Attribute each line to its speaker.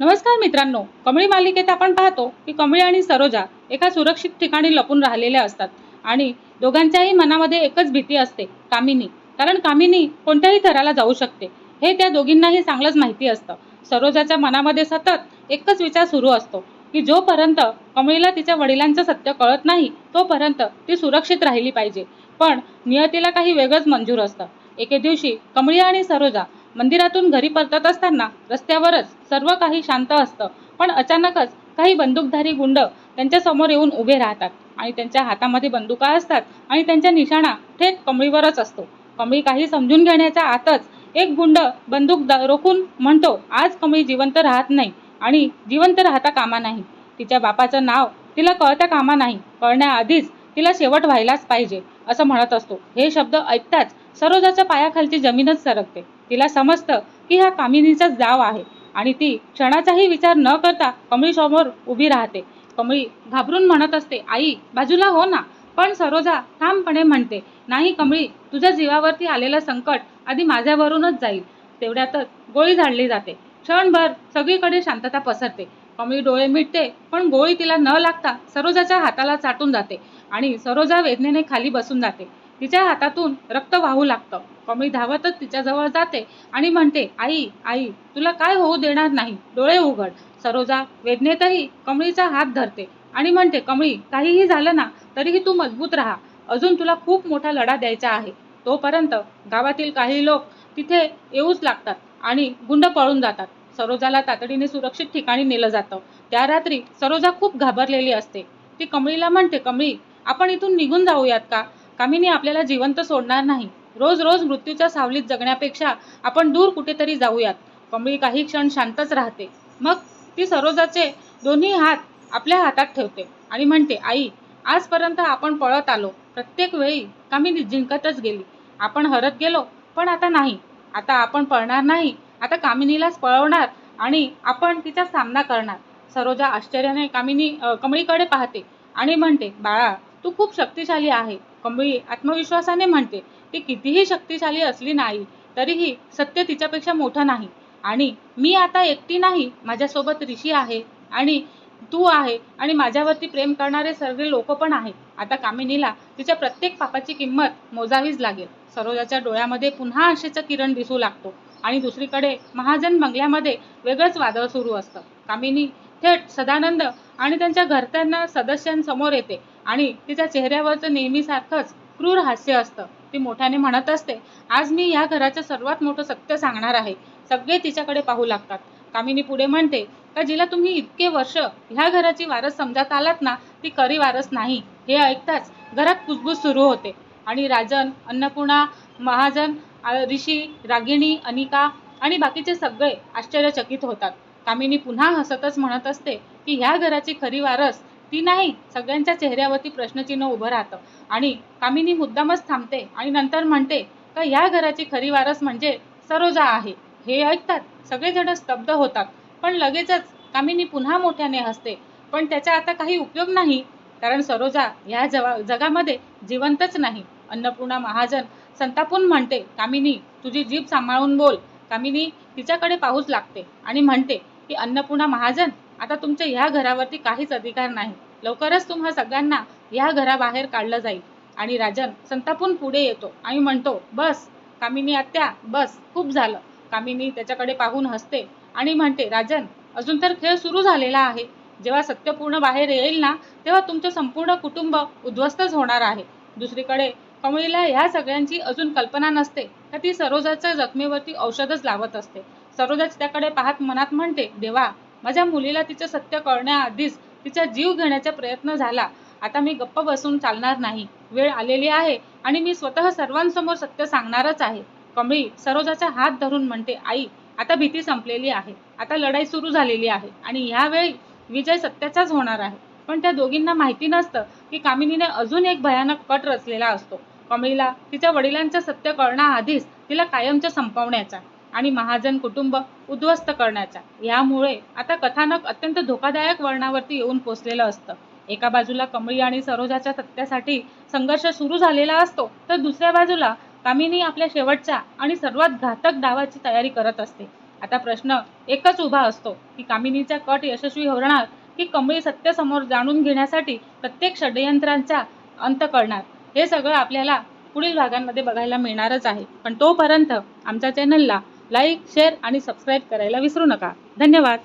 Speaker 1: नमस्कार मित्रांनो, कमळी मालिकेत आपण पाहतो की कमळी आणि सरोजा एका सुरक्षित ठिकाणी लपून राहिलेल्या असतात आणि दोघांच्याही मनामध्ये एकच भीती असते, कामिनी. कारण कामिनी कोणत्याही थराला जाऊ शकते हे त्या दोघींनाही चांगलंच माहिती असतं. सरोजाच्या मनामध्ये सतत एकच विचार सुरू असतो की जोपर्यंत कमळीला तिच्या वडिलांचं सत्य कळत नाही तोपर्यंत ती सुरक्षित राहिली पाहिजे. पण नियतीला काही वेगळंच मंजूर असतं. एके दिवशी कमळी आणि सरोजा मंदिरातून घरी परतत असताना रस्त्यावरच सर्व काही शांत असतं, पण अचानकच काही बंदूकधारी गुंड त्यांच्या समोर येऊन उभे राहतात आणि त्यांच्या हातामध्ये बंदुका असतात आणि त्यांचा निशाणा थेट कमळीवरच असतो. कमळी काही समजून घेण्याच्या आतच एक गुंड बंदूक रोखून म्हणतो, आज कमळी जिवंत राहत नाही आणि जिवंत राहता कामा नाही. तिच्या बापाचं नाव तिला कळता कामा नाही, कळण्याआधीच तिला शेवट व्हायलाच पाहिजे असं म्हणत असतो. हे शब्द ऐकताच सरोजाच्या पायाखालची जमीनच सरकते. तिला समजतं की हा कामिनीचाच डाव आहे आणि ती क्षणाचाही विचार न करता कमळी समोर उभी राहते. कमळी घाबरून म्हणत असते, आई बाजूला हो ना. पण सरोजा ठामपणे म्हणते, नाही कमळी, तुझ्या जीवावरती आलेलं संकट आधी माझ्यावरूनच जाईल. तेवढ्यातच गोळी झाडली जाते. क्षणभर सगळीकडे शांतता पसरते. कमळी डोळे मिटते, पण गोळी तिला न लागता सरोजाच्या हाताला चाटून जाते आणि सरोजा वेदनेने खाली बसून जाते. तिच्या हातातून रक्त वाहू लागतं. कमळी धावतच तिच्याजवळ जाते आणि म्हणते, आई आई, तुला काय होऊ देणार नाही, डोळे उघड. सरोजा वेदनेतही कमळीचा हात धरते आणि म्हणते, कमळी, काहीही झालं ना तरीही तू मजबूत राहा. अजून तुला खूप मोठा लढा द्यायचा आहे. तोपर्यंत गावातील काही लोक तिथे येऊच लागतात आणि गुंड पळून जातात. सरोजाला तातडीने सुरक्षित ठिकाणी नेलं जातं. त्या रात्री सरोजा खूप घाबरलेली असते. ती कमळीला म्हणते, कमळी, आपण इथून निघून जाऊयात का? कामिनी आपल्याला जिवंत सोडणार नाही. रोज रोज मृत्यूच्या सावलीत जगण्यापेक्षा आपण दूर कुठेतरी जाऊयात. कमळी काही क्षण शांतच राहते. मग ती सरोजाचे दोन्ही हात आपल्या हातात ठेवते आणि म्हणते, आई, आजपर्यंत आपण पळत आलो. प्रत्येक वेळी कामिनी जिंकतच गेली. आपण हरत गेलो, पण आता नाही. आता आपण पळणार नाही. आता कामिनीलाच पळवणार आणि आपण तिचा सामना करणार. सरोजा आश्चर्याने कमळीकडे पाहते आणि म्हणते, बाळा, तू खूप शक्तिशाली आहे. कमळी आत्मविश्वासाने म्हणते, ती कितीही शक्तिशाली असली नाही तरीही सत्य तिच्यापेक्षा मोठं नाही. आणि मी आता एकटी नाही, माझ्यासोबत ऋषी आहे आणि तू आहे आणि माझ्यावरती प्रेम करणारे सगळे लोक पण आहेत. आता कामिनीला तिच्या प्रत्येक पापाची किंमत मोजावीच लागेल. सरोजाच्या डोळ्यामध्ये पुन्हा आशेचा किरण दिसू लागतो आणि दुसरीकडे महाजन बंगल्यामध्ये वेगळंच वादळ सुरू असतं. कामिनी थेट सदानंद आणि त्यांच्या घरच्यांना सदस्यांसमोर येते आणि तिच्या चेहऱ्यावरचं नेहमीसारखंच क्रूर हास्य असतं. ती मोठ्याने म्हणत असते, आज मी या घराचं सर्वात मोठं सत्य सांगणार आहे. सगळे तिच्याकडे पाहू लागतात. कामिनी पुढे म्हणते, का जिला तुम्ही इतके वर्ष ह्या घराची वारस समजत आलात ना, ती खरी वारस नाही. हे ऐकताच घरात कुजबूज सुरू होते आणि राजन, अन्नपूर्णा, महाजन, ऋषी, रागिणी, अनिका आणि बाकीचे सगळे आश्चर्यचकित होतात. कामिनी पुन्हा हसतच म्हणत असते की ह्या घराची खरी वारस ती नाही. सगळ्यांच्या चेहऱ्यावरती प्रश्नचिन्ह उभं राहतं आणि कामिनी मुद्दामच थांबते आणि नंतर म्हणते, का ह्या घराची खरी वारस म्हणजे सरोजा आहे. हे ऐकतात सगळेजण स्तब्ध होतात, पण लगेचच कामिनी पुन्हा मोठ्याने हसते. पण त्याचा आता काही उपयोग नाही, कारण सरोजा ह्या जगामध्ये जिवंतच नाही. अन्नपूर्णा महाजन संतापून म्हणते, कामिनी, तुझी जीभ सांभाळून बोल. कामिनी तिच्याकडे पाहूच लागते आणि म्हणते की अन्नपूर्णा महाजन, आता तुमच्या ह्या घरावरती काहीच अधिकार नाही. लवकरच तुम्हा सगळ्यांना ह्या घराबाहेर काढलं जाईल. आणि राजन संतापून पुढे येतो आणि म्हणतो, बस कामिनी आत्या, बस, खूप झालं. कामिनी त्याच्याकडे पाहून हसते आणि म्हणते, राजन, अजून तर खेळ सुरू झालेला आहे. जेव्हा सत्य पूर्ण बाहेर येईल ना, तेव्हा तुमचं संपूर्ण कुटुंब उद्ध्वस्तच होणार आहे. दुसरीकडे कमळीला ह्या सगळ्यांची अजून कल्पना नसते का ती सरोजाच्या जखमेवरती औषधच लावत असते. सरोजा त्याकडे पाहत मनात म्हणते, देवा, माझ्या मुलीला तिचं सत्य कळण्याआधीच तिचा जीव घेण्याचा प्रयत्न झाला. आता मी गप्प बसून चालणार नाही. वेळ आलेली आहे आणि मी स्वतः सर्वांसमोर सत्य सांगणारच आहे. कमळी सरोजाचा हात धरून म्हणते, आई, आता भीती संपलेली आहे. आता लढाई सुरू झालेली आहे आणि ह्यावेळी विजय सत्याचाच होणार आहे. पण त्या दोघींना माहिती नसतं की कामिनीने अजून एक भयानक कट रचलेला असतो. कमळीला तिच्या वडिलांचं सत्य कळण्याआधीच तिला कायमचं संपवण्याचा आणि महाजन कुटुंब उद्ध्वस्त करण्याचा. यामुळे आता कथानक अत्यंत धोकादायक वळणावरती येऊन पोचलेलं असतं. एका बाजूला कमळी आणि सरोजाच्या सत्यासाठी संघर्ष सुरू झालेला असतो, तर दुसऱ्या बाजूला कामिनी आपल्या शेवटच्या आणि सर्वात घातक डावाची तयारी करत असते. आता प्रश्न एकच उभा असतो की कामिनीचा कट यशस्वी होणार की कमळी सत्य समोर जाणून घेण्यासाठी प्रत्येक षड्यंत्रांचा अंत करणार. हे सगळं आपल्याला पुढील भागांमध्ये बघायला मिळणारच आहे. पण तोपर्यंत आमच्या चॅनलला लाईक, शेअर आणि सबस्क्राईब करायला विसरू नका. धन्यवाद.